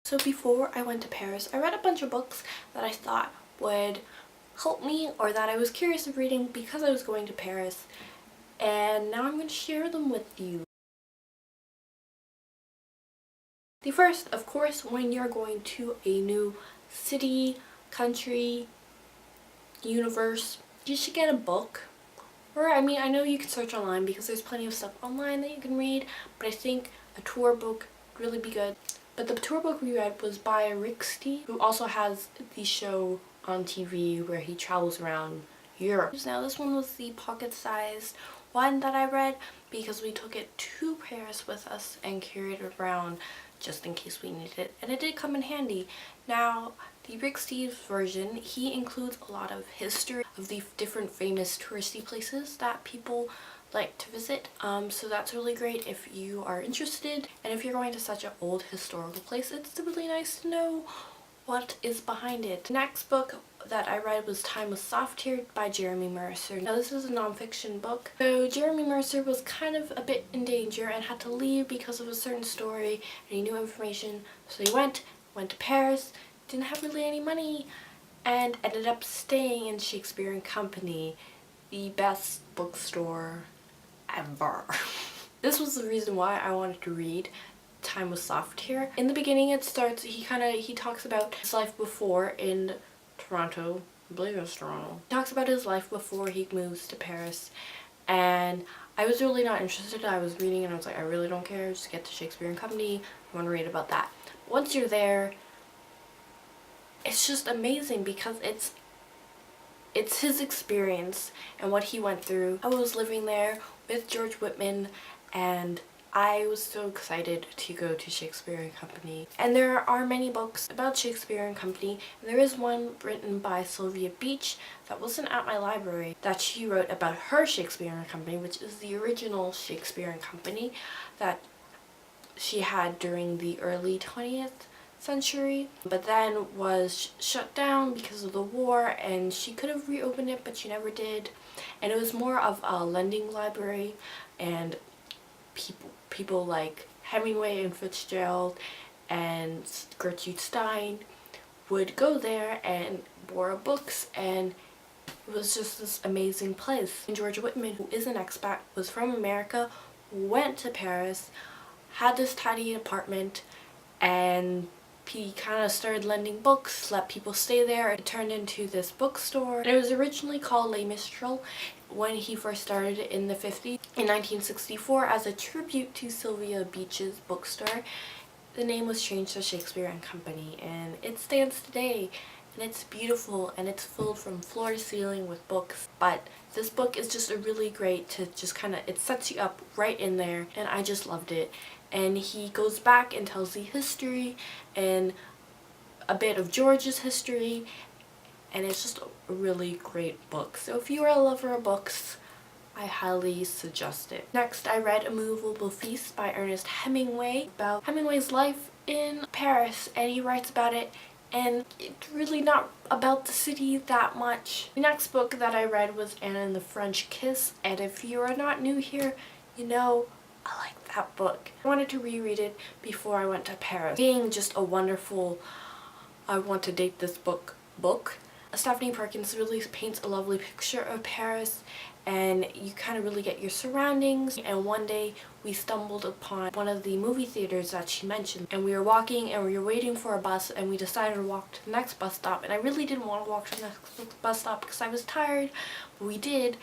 So before I went to Paris, I read a bunch of books that I thought would help me or that I was curious of reading because I was going to Paris, and now I'm going to share them with you. The first, of course, when you're going to a new city, country, universe, you should get a book. Or, I mean, I know you can search online because there's plenty of stuff online that you can read, but I think a tour book would really be good. But the tour book we read was by Rixty, who also has the show on TV where he travels around Europe. Now this one was the pocket-sized one that I read because we took it to Paris with us and carried it around just in case we needed it, and it did come in handy. Now the Rixty's version, he includes a lot of history of the different famous touristy places that people like to visit, so that's really great if you are interested, and if you're going to such an old historical place, it's really nice to know what is behind it. The next book that I read was Time Was Soft Here by Jeremy Mercer. Now this is a nonfiction book. So Jeremy Mercer was kind of a bit in danger and had to leave because of a certain story and he knew information, so he went to Paris, didn't have really any money, and ended up staying in Shakespeare and Company, the best bookstore ever. This was the reason why I wanted to read Time Was Soft Here. In the beginning it starts, he talks about his life before in Toronto. I believe it was Toronto. He talks about his life before he moves to Paris, and I was really not interested. I was reading and I was like, I really don't care, just get to Shakespeare and Company, I want to read about that. Once you're there, it's just amazing because it's his experience and what he went through. I was living there with George Whitman and I was so excited to go to Shakespeare and Company. And there are many books about Shakespeare and Company, and there is one written by Sylvia Beach that wasn't at my library that she wrote about her Shakespeare and Company, which is the original Shakespeare and Company that she had during the early 20th century, but then was shut down because of the war, and she could have reopened it but she never did, and it was more of a lending library, and people like Hemingway and Fitzgerald and Gertrude Stein would go there and borrow books, and it was just this amazing place. And George Whitman, who is an expat, was from America, went to Paris, had this tiny apartment, and he kind of started lending books, let people stay there. It turned into this bookstore. And it was originally called Les Mistral when he first started in the 50s. In 1964, as a tribute to Sylvia Beach's bookstore, the name was changed to Shakespeare and Company, and it stands today. And it's beautiful and it's filled from floor to ceiling with books. But this book is just a really great to just kind of, it sets you up right in there, and I just loved it. And he goes back and tells the history and a bit of George's history, and it's just a really great book. So if you are a lover of books, I highly suggest it. Next, I read A Moveable Feast by Ernest Hemingway, about Hemingway's life in Paris, and he writes about it, and it's really not about the city that much. The next book that I read was Anna and the French Kiss, and if you are not new here, you know I like that book. I wanted to reread it before I went to Paris. Being just a wonderful, I want to date this book. Stephanie Perkins really paints a lovely picture of Paris, and you kind of really get your surroundings. And one day we stumbled upon one of the movie theaters that she mentioned, and we were walking and we were waiting for a bus, and we decided to walk to the next bus stop, and I really didn't want to walk to the next bus stop because I was tired, but we did.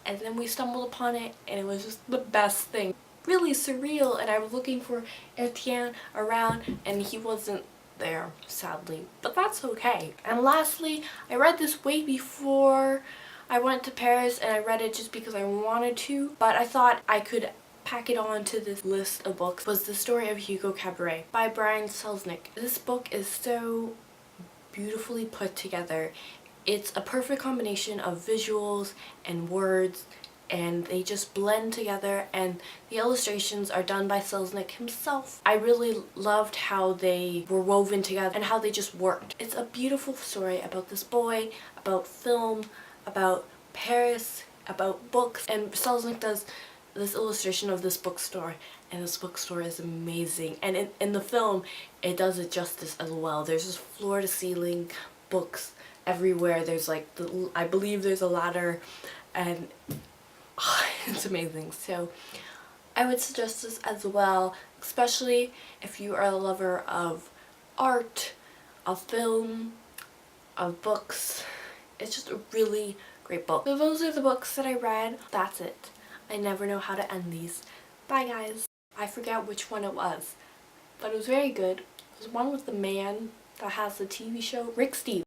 And then we stumbled upon it, and it was just the best thing. Really surreal, and I was looking for Etienne around, and he wasn't there, sadly. But that's okay. And lastly, I read this way before I went to Paris, and I read it just because I wanted to, but I thought I could pack it on to this list of books. It was The Story of Hugo Cabret by Brian Selznick. This book is so beautifully put together. It's a perfect combination of visuals and words, and they just blend together, and the illustrations are done by Selznick himself. I really loved how they were woven together and how they just worked. It's a beautiful story about this boy, about film, about Paris, about books, and Selznick does this illustration of this bookstore, and this bookstore is amazing. And in the film, it does it justice as well. There's just floor to ceiling books everywhere. There's like, I believe there's a ladder, and it's amazing. So I would suggest this as well, especially if you are a lover of art, of film, of books. It's just a really great book. So those are the books that I read. That's it. I never know how to end these. Bye guys. I forget which one it was, but it was very good. It was one with the man that has the TV show, Rick Steve.